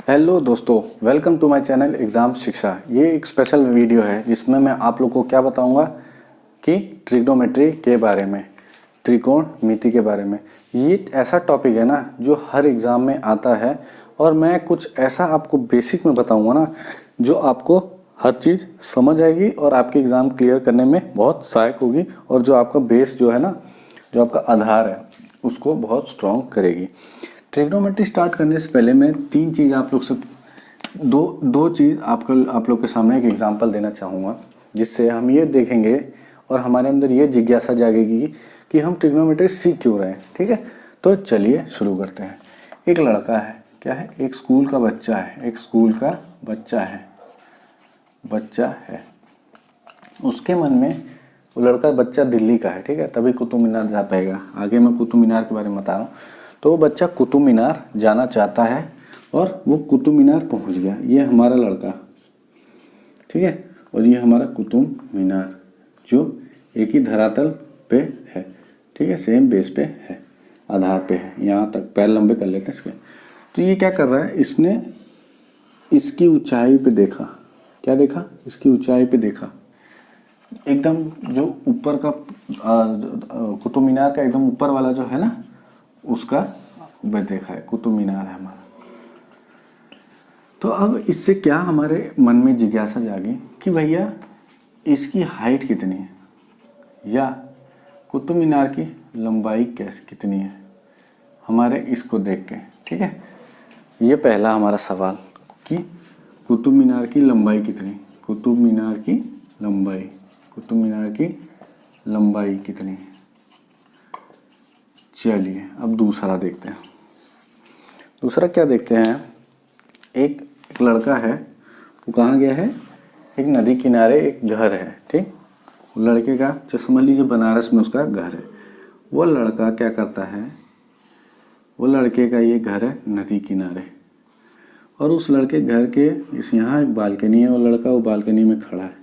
Hello दोस्तों, welcome to my channel exam Shiksha. ये एक स्पेशल वीडियो है जिसमें मैं आप लोग को क्या बताऊंगा कि ट्रिग्नोमेट्री के बारे में, त्रिकोणमिति के बारे में। ये ऐसा टॉपिक है ना जो हर एग्ज़ाम में आता है और मैं कुछ ऐसा आपको बेसिक में बताऊंगा ना जो आपको हर चीज़ समझ आएगी और आपके एग्ज़ाम क्लियर करने में बहुत सहायक होगी और जो आपका बेस जो है ना, जो आपका आधार है उसको बहुत स्ट्रॉन्ग करेगी। ट्रिग्नोमेट्री स्टार्ट करने से पहले मैं तीन चीज़ आप लोग से दो चीज़ आप लोग के सामने एक एग्जांपल देना चाहूँगा, जिससे हम ये देखेंगे और हमारे अंदर ये जिज्ञासा जागेगी कि हम ट्रिग्नोमेट्री सीख क्यों रहे हैं। ठीक है, तो चलिए शुरू करते हैं। एक लड़का है, क्या है, एक स्कूल का बच्चा है, एक स्कूल का बच्चा है। उसके मन में, वो लड़का बच्चा दिल्ली का है, ठीक है, तभी कुतुब मीनार जा पाएगा। आगे मैं कुतुब मीनार के बारे में बता रहा हूँ। तो वो बच्चा कुतुब मीनार जाना चाहता है और वो कुतुब मीनार पहुंच गया। ये हमारा लड़का, ठीक है, और ये हमारा कुतुब मीनार जो एक ही धरातल पे है, ठीक है, सेम बेस पे है, आधार पे है। यहाँ तक पैर लंबे कर लेते हैं इसके। तो ये क्या कर रहा है, इसने इसकी ऊंचाई पे देखा। क्या देखा? इसकी ऊंचाई पे देखा। एकदम जो ऊपर का कुतुब मीनार का एकदम ऊपर वाला जो है ना, उसका वह देखा है, कुतुब मीनार है हमारा। तो अब इससे क्या हमारे मन में जिज्ञासा जागी कि भैया इसकी हाइट कितनी है या कुतुब मीनार की लंबाई कितनी है, हमारे इसको देख के। ठीक है, ये पहला हमारा सवाल कि कुतुब मीनार की लंबाई कितनी, कुतुब मीनार की लंबाई कितनी है। चलिए अब दूसरा देखते हैं। दूसरा क्या देखते हैं, एक लड़का है, वो कहाँ गया है, एक नदी किनारे एक घर है, ठीक। लड़के का, समझ लीजिए बनारस में उसका घर है। वो लड़का क्या करता है, वो लड़के का ये घर है नदी किनारे, और उस लड़के घर के इस यहाँ एक बालकनी है। वो लड़का वो बालकनी में खड़ा है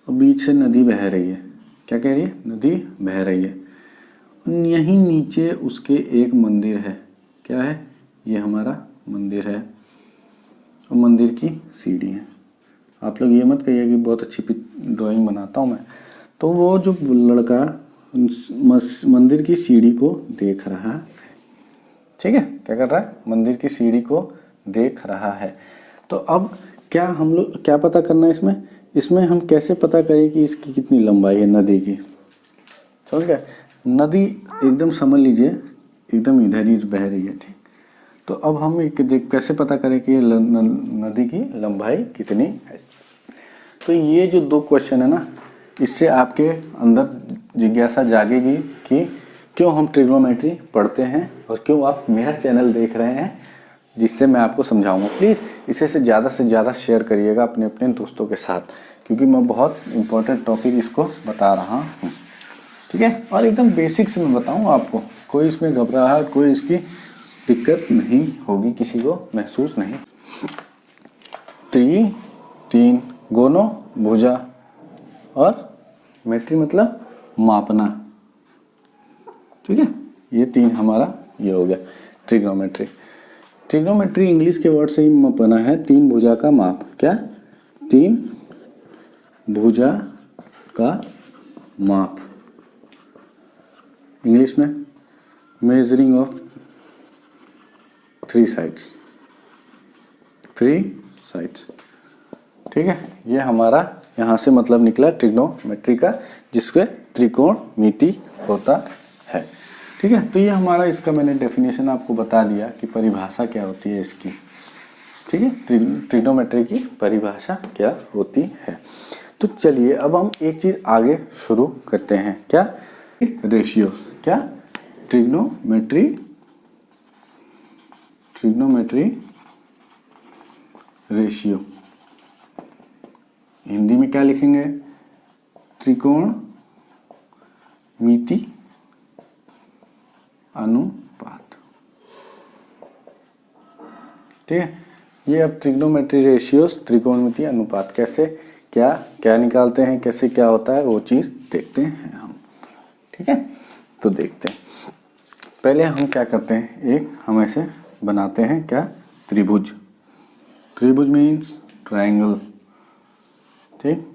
और बीच से नदी बह रही है। क्या कह रही है? नदी बह रही है। यहीं नीचे उसके एक मंदिर है। क्या है? ये हमारा मंदिर है और मंदिर की सीढ़ी है। आप लोग ये मत कहिए कि बहुत अच्छी ड्राइंग बनाता हूँ मैं। तो वो जो लड़का मंदिर की सीढ़ी को देख रहा है, ठीक है, क्या कर रहा है, मंदिर की सीढ़ी को देख रहा है। तो अब क्या हम लोग क्या पता करना है इसमें हम कैसे पता करें कि इसकी कितनी लंबाई है नदी की। समझ गए? नदी एकदम समझ लीजिए एकदम इधर ही बह रही है, ठीक। तो अब हम कैसे पता करें कि नदी की लंबाई कितनी है। तो ये जो दो क्वेश्चन है ना, इससे आपके अंदर जिज्ञासा जागेगी कि क्यों हम ट्रिग्नोमेट्री पढ़ते हैं और क्यों आप मेरा चैनल देख रहे हैं, जिससे मैं आपको समझाऊंगा। प्लीज़ इसे से ज़्यादा शेयर करिएगा अपने अपने दोस्तों के साथ, क्योंकि मैं बहुत इम्पोर्टेंट टॉपिक इसको बता रहा हूँ, ठीक है। और एकदम बेसिक से मैं बताऊँगा आपको, कोई इसमें घबराहट, कोई इसकी दिक्कत नहीं होगी, किसी को महसूस नहीं। तीन गोनो भुजा और मेट्री मतलब मापना, ठीक है। ये तीन हमारा ये हो गया ट्रिग्नोमेट्री। ट्रिग्नोमेट्री इंग्लिश के वर्ड से ही बना है, तीन भुजा का माप। क्या? तीन भुजा का माप। इंग्लिश में मेजरिंग ऑफ थ्री साइड्स, ठीक है। ये हमारा यहाँ से मतलब निकला ट्रिग्नोमेट्री का, जिसके त्रिकोणमिति होता है, ठीक है। तो ये हमारा, इसका मैंने डेफिनेशन आपको बता दिया कि परिभाषा क्या होती है इसकी, ठीक है। ट्रिग्नोमेट्री की परिभाषा क्या होती है। तो चलिए अब हम एक चीज़ आगे शुरू करते हैं। क्या? रेशियो। क्या? Trigonometry ratio. हिंदी में क्या लिखेंगे? त्रिकोणमिति अनुपात, ठीक है। ये अब ट्रिग्नोमेट्री रेशियोस, त्रिकोणमिति अनुपात, कैसे क्या निकालते हैं, कैसे क्या होता है, वो चीज़ देखते हैं हम, ठीक है। तो देखते हैं, पहले हम क्या करते हैं, एक हम ऐसे बनाते हैं क्या, त्रिभुज, त्रिभुज मीन्स ट्रायंगल, ठीक।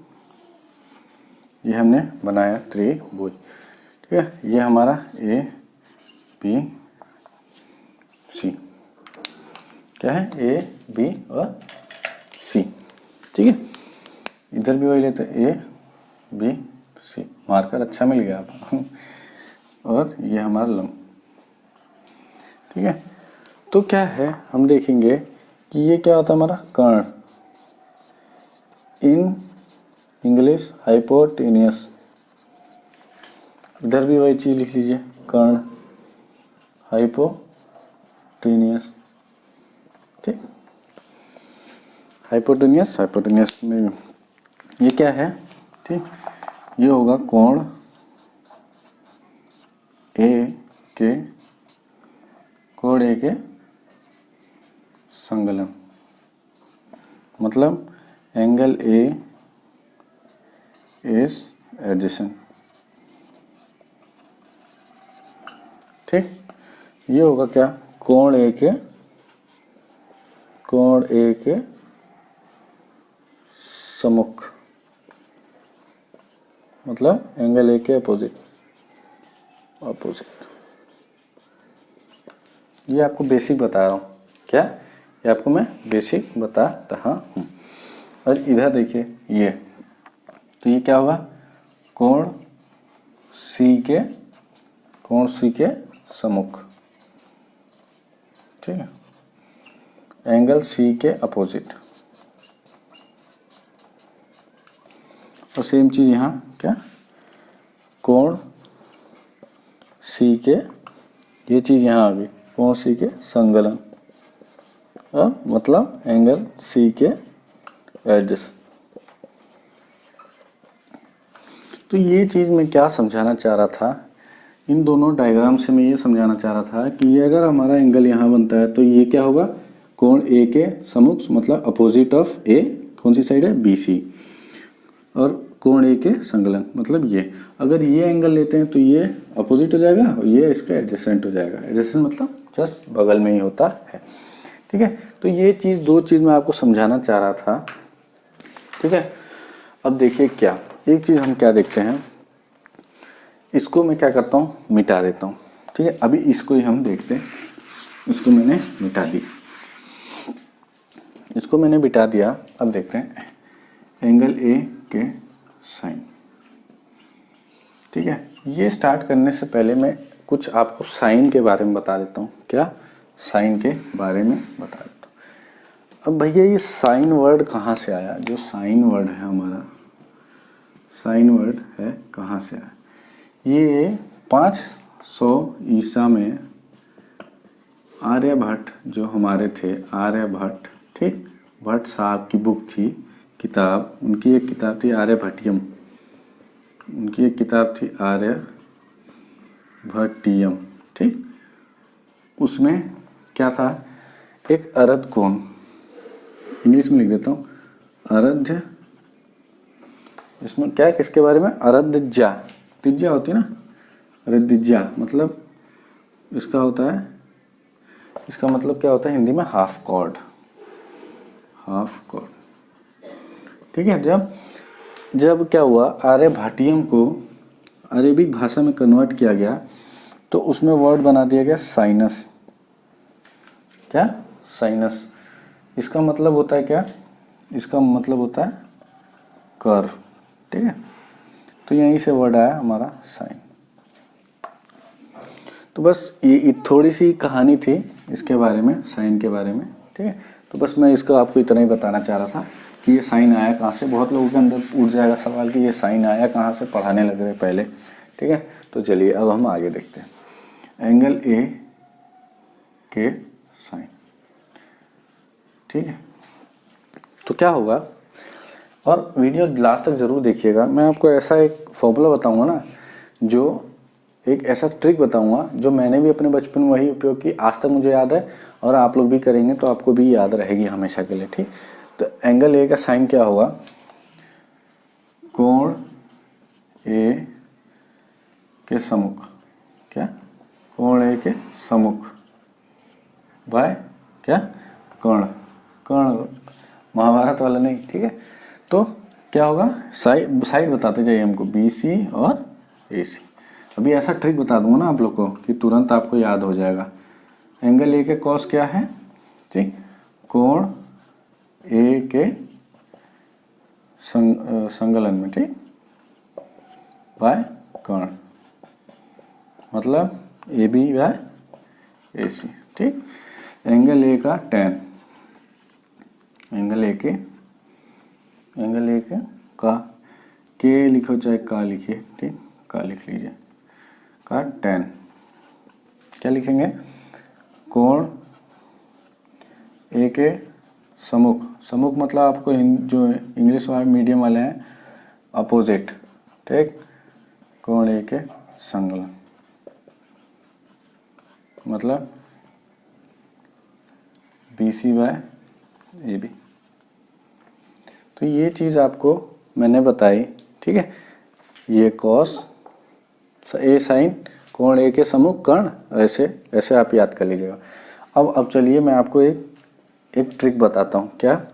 ये हमने बनाया त्रिभुज, ठीक है। ये हमारा ए बी सी, क्या है, ए बी और सी, ठीक है। इधर भी वही लेते ए बी सी, मार्कर अच्छा मिल गया आप और ये हमारा लंब, ठीक है। तो क्या है, हम देखेंगे कि ये क्या होता है हमारा कर्ण, इन इंग्लिश हाइपोटेनियस। इधर भी वही चीज लिख लीजिए, कर्ण हाइपोटेनियस, ठीक। हाइपोटेनियस, हाइपोटेनियस में ये क्या है, ठीक, ये होगा कोण ए के संगलन, मतलब एंगल ए इज एडजेसेंट, ठीक। ये होगा क्या, कोण ए के सम्मुख, मतलब एंगल ए के अपोजिट। ये आपको बेसिक बता रहा हूँ, क्या, ये आपको मैं बेसिक बता रहा हूँ। और इधर देखिए ये, तो ये क्या होगा, कोण सी के सम्मुख, ठीक है, एंगल सी के अपोजिट। और सेम चीज यहाँ क्या, कोण सी के, ये चीज यहाँ आ गई, कोण सी के संगलन, और मतलब एंगल सी के एडजेसेंट। तो ये चीज मैं क्या समझाना चाह रहा था, इन दोनों डायग्राम से मैं ये समझाना चाह रहा था कि ये अगर हमारा एंगल यहाँ बनता है तो ये क्या होगा, कोण ए के सम्मुख, मतलब अपोजिट ऑफ ए, कौन सी साइड है, बी सी, और कोण ए के संगलन, मतलब ये। अगर ये एंगल लेते हैं तो ये अपोजिट हो जाएगा और ये इसका एडजेसेंट हो जाएगा। एडजेसेंट मतलब जस्ट बगल में ही होता है, ठीक है। तो ये चीज़, दो चीज़ मैं आपको समझाना चाह रहा था, ठीक है। अब देखिए क्या, एक चीज़ हम क्या देखते हैं, इसको मैं क्या करता हूँ, मिटा देता हूँ, ठीक है। अभी इसको ही हम देखते हैं, इसको मैंने मिटा दी, इसको मैंने मिटा दिया। अब देखते हैं एंगल ए के साइन, ठीक है। ये स्टार्ट करने से पहले मैं कुछ आपको साइन के बारे में बता देता हूँ, क्या, साइन के बारे में बता देता हूँ। अब भैया ये साइन वर्ड कहाँ से आया, जो साइन वर्ड है हमारा, साइन वर्ड है कहाँ से आया, ये 500 ईसा में आर्यभट्ट जो हमारे थे, आर्यभट्ट, ठीक, भट्ट साहब की बुक थी, किताब, उनकी एक किताब थी आर्यभट्टियम, उनकी एक किताब थी आर्यभट्टियम, ठीक। उसमें क्या था, एक अर्ध कोण, इंग्लिश में लिख देता हूँ, अर्ध, इसमें क्या है, किसके बारे में, अर्धज्या, तिज्या होती है ना, अर्धज्या मतलब इसका होता है, इसका मतलब क्या होता है हिंदी में, हाफ कॉर्ड, हाफ कॉर्ड, ठीक है। जब क्या हुआ, आर्यभट्टियम को अरेबिक भाषा में कन्वर्ट किया गया तो उसमें वर्ड बना दिया गया साइनस, क्या, साइनस। इसका मतलब होता है क्या, इसका मतलब होता है कर्व, ठीक है। तो यहीं से वर्ड आया हमारा साइन। तो बस ये थोड़ी सी कहानी थी इसके बारे में, साइन के बारे में, ठीक है। तो बस मैं इसको आपको इतना ही बताना चाह रहा था कि ये साइन आया कहाँ से। बहुत लोगों के अंदर उठ जाएगा सवाल कि ये साइन आया कहाँ से, पढ़ाने लग रहे पहले, ठीक है। तो चलिए अब हम आगे देखते हैं, एंगल ए के साइन, ठीक है। तो क्या होगा, और वीडियो लास्ट तक जरूर देखिएगा, मैं आपको ऐसा एक फॉर्मूला बताऊंगा ना, जो एक ऐसा ट्रिक बताऊंगा जो मैंने भी अपने बचपन में वही उपयोग की, आज तक मुझे याद है, और आप लोग भी करेंगे तो आपको भी याद रहेगी हमेशा के लिए, ठीक। तो एंगल ए का साइन क्या होगा, कोण ए के सम्मुख, क्या, कोण ए के सम्मुख बाय क्या, कर्ण, कर्ण महाभारत वाला नहीं, ठीक है। तो क्या होगा, साइड साइड बताते जाइए हमको, BC और AC। अभी ऐसा ट्रिक बता दूंगा ना आप लोग को कि तुरंत आपको याद हो जाएगा। एंगल A के कॉस क्या है, ठीक, कोण A के संगलन में, ठीक, बाय कर्ण, मतलब AB बाय AC, ठीक। एंगल A का tan, एंगल A के का के लिखो चाहे का लिखिए, ठीक, का लिख लीजिए, का tan, क्या लिखेंगे, कोण A के सम्मुख, सम्मुख मतलब आपको जो इंग्लिश वाले मीडियम वाले हैं अपोजिट, ठीक, कोण A के संगलन, मतलब BC बाय AB। तो ये चीज़ आपको मैंने बताई, ठीक है। ये कॉस A साइन कोण A के सम्मुख कर्ण, ऐसे ऐसे आप याद कर लीजिएगा। अब चलिए मैं आपको एक ट्रिक बताता हूँ। क्या,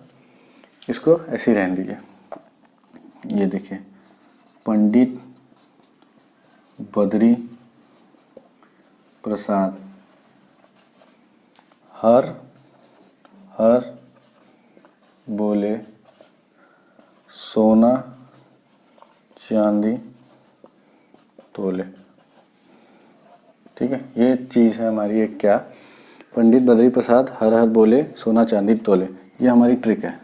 इसको ऐसे ही रहने दीजिए। ये देखिए, पंडित बद्री प्रसाद हर बोले सोना चांदी तोले, ठीक है। ये चीज़ है हमारी एक, क्या, पंडित बद्री प्रसाद हर बोले सोना चांदी तोले, ये हमारी ट्रिक है,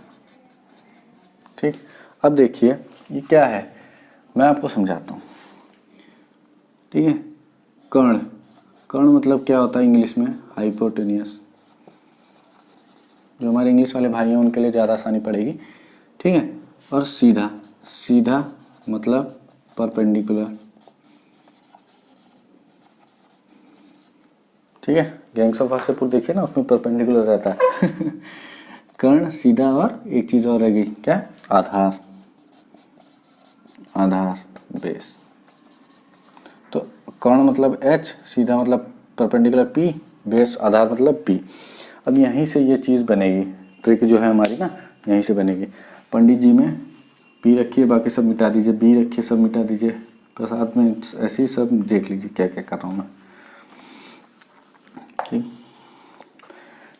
ठीक। अब देखिए ये क्या है, मैं आपको समझाता हूँ, ठीक है। कर्ण, कर्ण मतलब क्या होता है इंग्लिश में, हाइपोटेनियस। जो हमारे इंग्लिश वाले भाई हैं उनके लिए ज़्यादा आसानी पड़ेगी, ठीक है। और सीधा, सीधा मतलब परपेंडिकुलर, ठीक है। गैंग्स ऑफ वासेपुर देखिए ना, उसमें परपेंडिकुलर रहता है। कर्ण सीधा, और एक चीज़ और रहेगी, क्या, आधार, आधार बेस। तो कर्ण मतलब H, सीधा मतलब परपेंडिकुलर P, बेस आधार मतलब P। अब यहीं से ये चीज़ बनेगी, ट्रिक जो है हमारी ना, यहीं से बनेगी। पंडित जी में P रखिए, बाकी सब मिटा दीजिए, B रखिए, सब मिटा दीजिए, प्रसाद में ऐसे ही सब देख लीजिए क्या क्या कर रहा हूँ मैं, ठीक।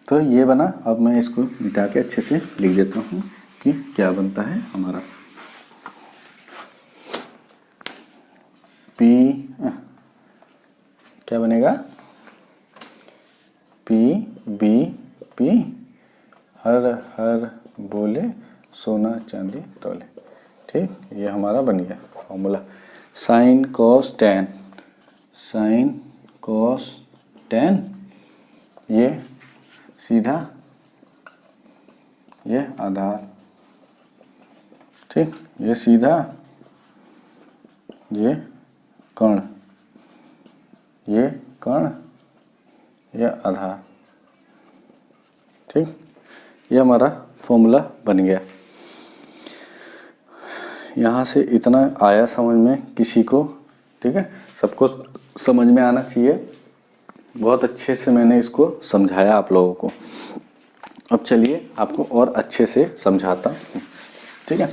तो ये बना। अब मैं इसको मिटा के अच्छे से लिख देता हूँ कि क्या बनता है हमारा। P क्या बनेगा, P हर बोले सोना चांदी तोले, ठीक। ये हमारा बन गया formula. Sine cos tan, sine cos tan, ये सीधा, ये आधार, ठीक। ये सीधा, ये कर्ण, ये कर्ण, ये आधार, ठीक। ये हमारा फॉर्मूला बन गया। यहाँ से इतना आया समझ में किसी को, ठीक है। सबको समझ में आना चाहिए। बहुत अच्छे से मैंने इसको समझाया आप लोगों को। अब चलिए आपको और अच्छे से समझाता हूँ, ठीक है।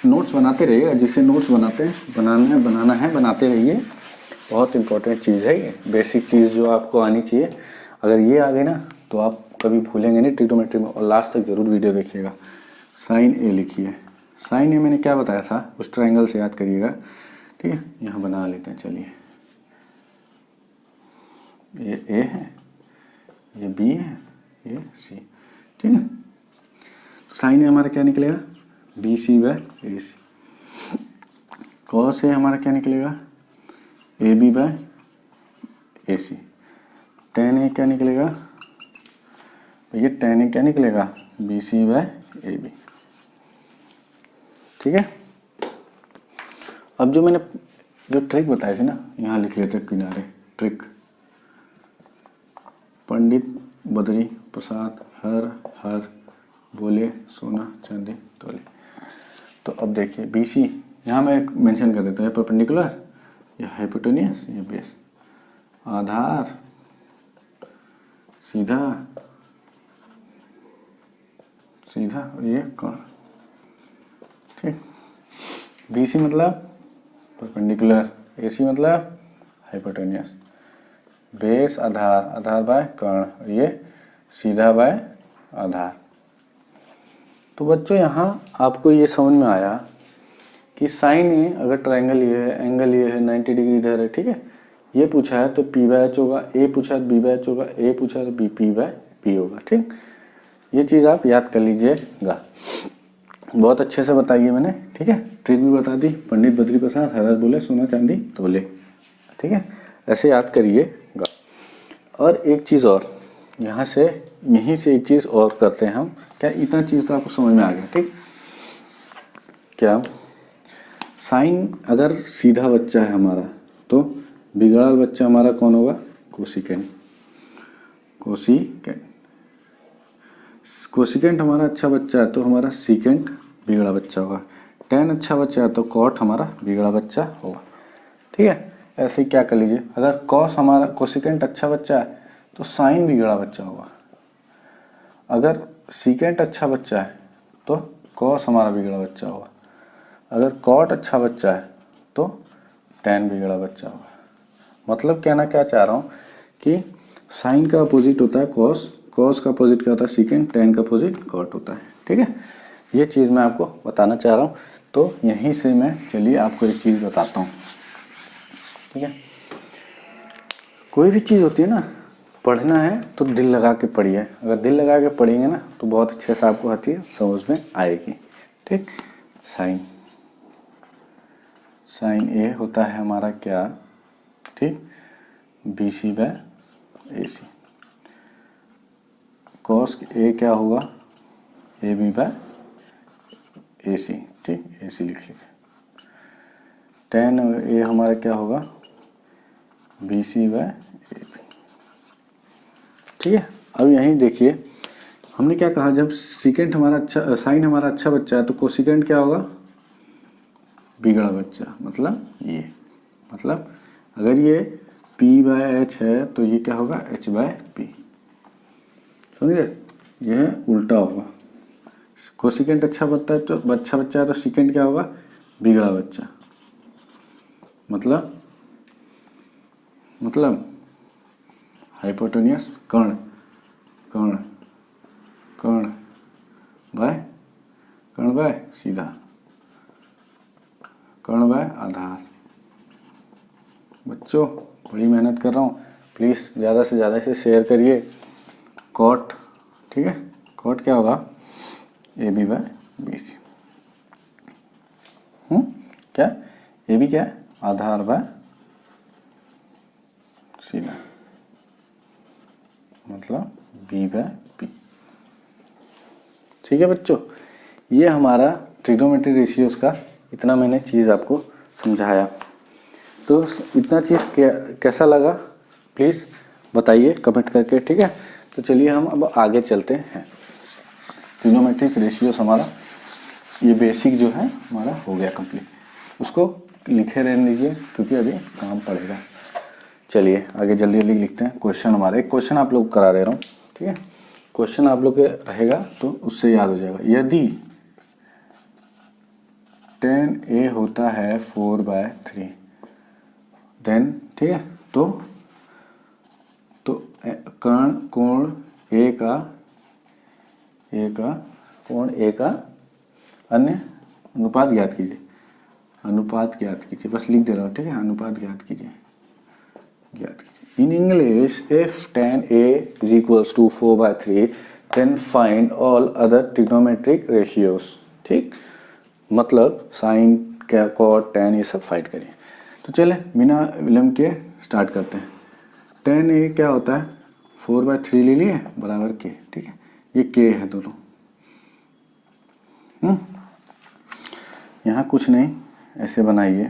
नोट्स बनाते रहिएगा, जिसे नोट्स बनाना है बनाते रहिए। बहुत इंपॉर्टेंट चीज़ है ये, बेसिक चीज़ जो आपको आनी चाहिए। अगर ये आ गई ना तो आप कभी भूलेंगे नहीं ट्रिग्नोमेट्री में। और लास्ट तक जरूर वीडियो देखिएगा। साइन ए लिखिए, साइन ए मैंने क्या बताया था, उस ट्रायंगल से याद करिएगा, ठीक है। यहाँ बना लेते हैं, चलिए। ये ए है, ये बी है, ये सी, ठीक है। तो साइन ए हमारा क्या निकलेगा, BC bye AC। Cos A हमारा क्या निकलेगा, AB बाय AC। टेन ए क्या निकलेगा, ये टेन ए क्या निकलेगा, BC बाय AB, ठीक है। अब जो मैंने जो ट्रिक बताई थी ना, यहाँ लिख लेते किनारे ट्रिक। पंडित बद्री प्रसाद हर बोले सोना चांदी तोले। तो अब देखिए BC यहाँ मैं मेंशन कर देता हूँ, परपेंडिकुलर, ये हाइपोटेनियस, ये बेस, आधार, सीधा सीधा, ये कर्ण, ठीक। BC मतलब परपेंडिकुलर, AC मतलब हाइपोटेन्यूस। बेस आधार, आधार बाय कर्ण, ये सीधा बाय आधार। तो बच्चों यहाँ आपको ये समझ में आया कि साइन ए, अगर ट्रायंगल ये है, एंगल ये है, 90 डिग्री इधर है, ठीक है। ये पूछा है तो P/H होगा, A पूछा है तो B/H होगा, A पूछा है तो P/P होगा, ठीक। ये चीज़ आप याद कर लीजिएगा। बहुत अच्छे से बताइए मैंने, ठीक है। ट्रिक भी बता दी। पंडित बद्री प्रसाद हर हर बोले, सोना चांदी तोले, ठीक है। ऐसे याद करिएगा। और एक चीज़ और, यहाँ से यहीं से एक चीज़ और करते हैं हम। क्या इतना चीज़ तो आपको समझ में आ गया, ठीक। क्या साइन अगर सीधा बच्चा है हमारा तो बिगड़ा बच्चा हमारा कौन होगा? कोसिकेंट। कोसिकेंट, कोसिकेंट हमारा अच्छा बच्चा है तो हमारा सीकेंट बिगड़ा बच्चा होगा। टेन अच्छा बच्चा है तो कॉट हमारा बिगड़ा बच्चा होगा, ठीक है। ऐसे ही क्या कर लीजिए, अगर कॉस हमारा कोसिकेंट अच्छा बच्चा है तो साइन बिगड़ा बच्चा होगा। अगर सीकेंट अच्छा बच्चा है तो कॉस हमारा बिगड़ा बच्चा होगा। अगर कॉट अच्छा बच्चा है तो टेन बिगड़ा बच्चा होगा। मतलब कहना क्या चाह रहा हूँ कि साइन का अपोजिट होता है कॉस, कॉस का अपोजिट क्या होता है सीकेंट, टेन का अपोजिट कॉट होता है, ठीक है। ये चीज़ मैं आपको बताना चाह रहा हूँ। तो यहीं से मैं चलिए आपको एक चीज़ बताता हूँ, ठीक है। कोई भी चीज़ होती है ना, पढ़ना है तो दिल लगा के पढ़िए। अगर दिल लगा के पढ़ेंगे ना तो बहुत अच्छे से आपको हर चीज़ समझ में आएगी, ठीक। साइन, साइन ए होता है हमारा क्या, ठीक, BC/AC। कॉस ए क्या होगा? AB/AC, ठीक, AC लिख लीजिए। टेन ए हमारा क्या होगा? BC/AB, ठीक है। अब यहीं देखिए हमने क्या कहा, जब सीकेंट हमारा अच्छा, साइन हमारा अच्छा बच्चा है तो कोसिकेंट क्या होगा? बिगड़ा बच्चा। मतलब ये, मतलब अगर ये P/H है तो ये क्या होगा? H/P, समझे। यह उल्टा होगा। कोसिकेंट अच्छा बच्चा है तो सीकेंट क्या होगा? बिगड़ा बच्चा। मतलब हाइपोटेन्यूस कर्ण, कर्ण, कर्ण बाय सीधा, कर्ण बाय आधार। बच्चों बड़ी मेहनत कर रहा हूँ, प्लीज़ ज़्यादा से ज़्यादा इसे शेयर करिए। कॉट, ठीक है, कॉट क्या होगा? AB/BC। क्या? AB क्या है? आधार बाय सीधा, मतलब B/P, ठीक है बच्चों। ये हमारा ट्रिग्नोमेट्री रेशियोज का इतना मैंने चीज़ आपको समझाया। तो इतना चीज़ कैसा लगा प्लीज़ बताइए कमेंट करके, ठीक है। तो चलिए हम अब आगे चलते हैं। ट्रिग्नोमेट्री रेशियोज हमारा ये बेसिक जो है हमारा हो गया कंप्लीट। उसको लिखे रहने दीजिए क्योंकि अभी काम पड़ेगा। चलिए आगे जल्दी जल्दी लिखते हैं। क्वेश्चन हमारा, एक क्वेश्चन आप लोग करा दे रहा हूँ, ठीक है। क्वेश्चन आप लोग के रहेगा तो उससे याद हो जाएगा। यदि 10A होता है 4/3 देन, ठीक है, तो कोण ए का अन्य अनुपात ज्ञात कीजिए। अनुपात ज्ञात कीजिए, बस लिख दे रहा हूँ, ठीक है। अनुपात ज्ञात कीजिए। In English, if 10A is equals to 4/3 then find all other trigonometric ratios, ठीक। मतलब साइन, क्या, कॉट, टेन, ये सब फाइंड करिए। तो चले बिना विलंब के स्टार्ट करते हैं। 10A क्या होता है? 4/3 ले लिए बराबर के, ठीक है। ये के है दोनों। यहाँ कुछ नहीं, ऐसे बनाइए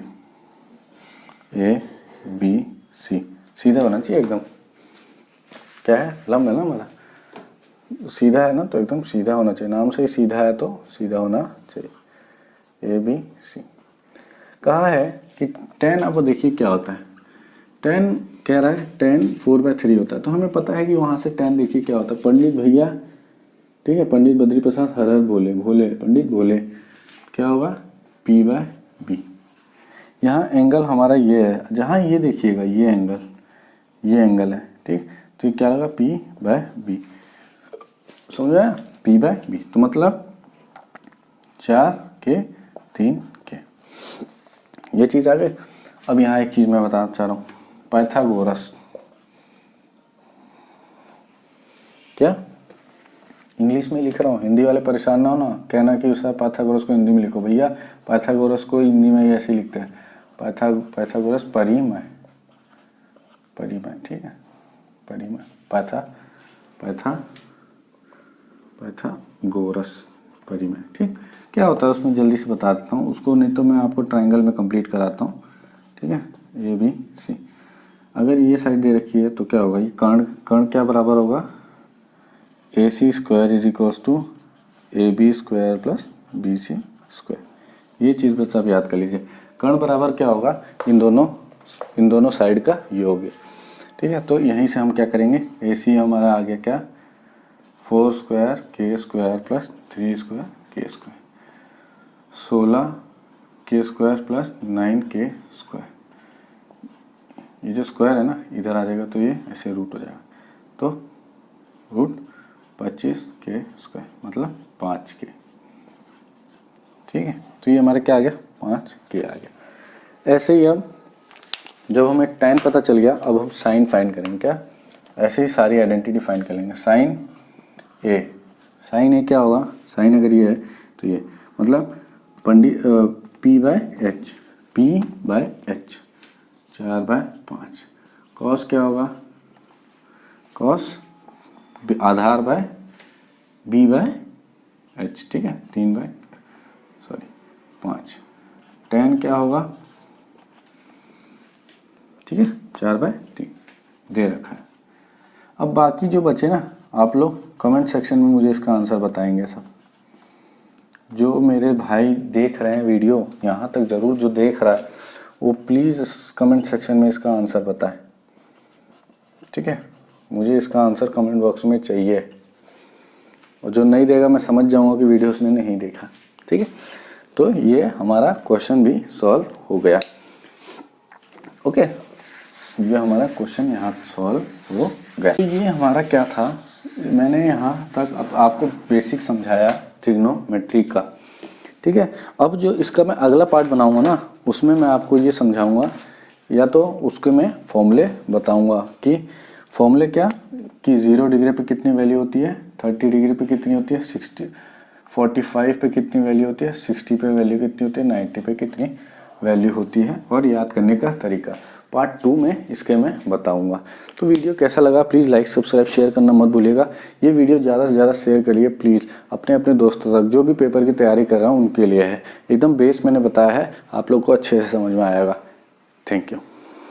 ABC, सीधा होना चाहिए एकदम। क्या है? लंब है ना हमारा, सीधा है ना, तो एकदम सीधा होना चाहिए। नाम से ही सीधा है तो सीधा होना चाहिए। ABC कहा है कि 10, अब देखिए क्या होता है। 10 कह रहा है 10 4/3 होता है, तो हमें पता है कि वहाँ से 10 देखिए क्या होता है। पंडित भैया ठीक है। पंडित बद्री प्रसाद हर हर बोले, भोले पंडित बोले, क्या होगा P/B। यहाँ एंगल हमारा ये है, जहाँ ये देखिएगा ये एंगल है, ठीक। तो ये क्या लगा P/B, समझा, P/B। तो मतलब 4 के 3 के, ये चीज़ आ गई। अब यहाँ एक चीज़ मैं बताना चाह रहा हूँ, पाइथागोरस, क्या इंग्लिश में लिख रहा हूँ, हिंदी वाले परेशान ना हो ना, कहना कि सर पाइथागोरस को हिंदी में लिखो। भैया पाइथागोरस को हिंदी में ऐसे लिखते हैं, पाइथागोरस परिमय, ठीक है, परिमय, पाइथागोरस परिमय, ठीक। क्या होता है उसमें जल्दी से बता देता हूँ उसको, नहीं तो मैं आपको ट्रायंगल में कंप्लीट कराता हूँ, ठीक है। ABC, अगर ये साइड दे रखी है तो क्या होगा, ये कर्ण क्या बराबर होगा, AC² = AB² + BC²। ये चीज़ बस आप याद कर लीजिए, कर्ण बराबर क्या होगा, इन दोनों साइड का योग है, ठीक है। तो यहीं से हम क्या करेंगे, AC हमारा आ गया क्या, 4² K² + 3² K², 16 K² + 9K²। ये जो स्क्वायर है ना इधर आ जाएगा तो ये ऐसे रूट हो जाएगा, तो √25K², मतलब 5K, ठीक है। तो ये हमारे क्या आ गया, 5K आ गया। ऐसे ही अब जब हमें tan पता चल गया, अब हम साइन फाइंड करेंगे, क्या ऐसे ही सारी आइडेंटिटी फाइंड कर लेंगे। साइन ए क्या होगा, साइन अगर ये है तो ये मतलब पंडित P/H 4/5। कॉस क्या होगा, कॉस आधार बाय B/H, ठीक है, 5। tan क्या होगा, ठीक है, 4/3 दे रखा है। अब बाकी जो बचे ना, आप लोग कमेंट सेक्शन में मुझे इसका आंसर बताएंगे। सब जो मेरे भाई देख रहे हैं वीडियो यहाँ तक, ज़रूर जो देख रहा है वो प्लीज़ कमेंट सेक्शन में इसका आंसर बताएं, ठीक है। मुझे इसका आंसर कमेंट बॉक्स में चाहिए, और जो नहीं देगा मैं समझ जाऊंगा कि वीडियो उसने नहीं देखा, ठीक है। तो ये हमारा क्वेश्चन भी सॉल्व हो गया, ओके। ये हमारा क्वेश्चन यहाँ सॉल्व हो गया। तो ये हमारा क्या था, मैंने यहाँ तक आपको बेसिक समझाया ट्रिग्नोमेट्री का, ठीक है। अब जो इसका मैं अगला पार्ट बनाऊंगा ना, उसमें मैं आपको ये समझाऊंगा, या तो उसके मैं फॉर्मूले बताऊंगा कि फॉर्मूले क्या, कि 0 डिग्री पे कितनी वैल्यू होती है, 30 डिग्री पे कितनी होती है, 45 पे कितनी वैल्यू होती है, 60 पे वैल्यू कितनी होती है, 90 पे कितनी वैल्यू होती है, और याद करने का तरीका पार्ट 2 में इसके मैं बताऊंगा। तो वीडियो कैसा लगा प्लीज़ लाइक सब्सक्राइब शेयर करना मत भूलिएगा। ये वीडियो ज़्यादा से ज़्यादा शेयर करिए प्लीज़ अपने दोस्तों तक, जो भी पेपर की तैयारी कर रहा हूँ उनके लिए है। एकदम बेस मैंने बताया है, आप लोग को अच्छे से समझ में आएगा। Thank you.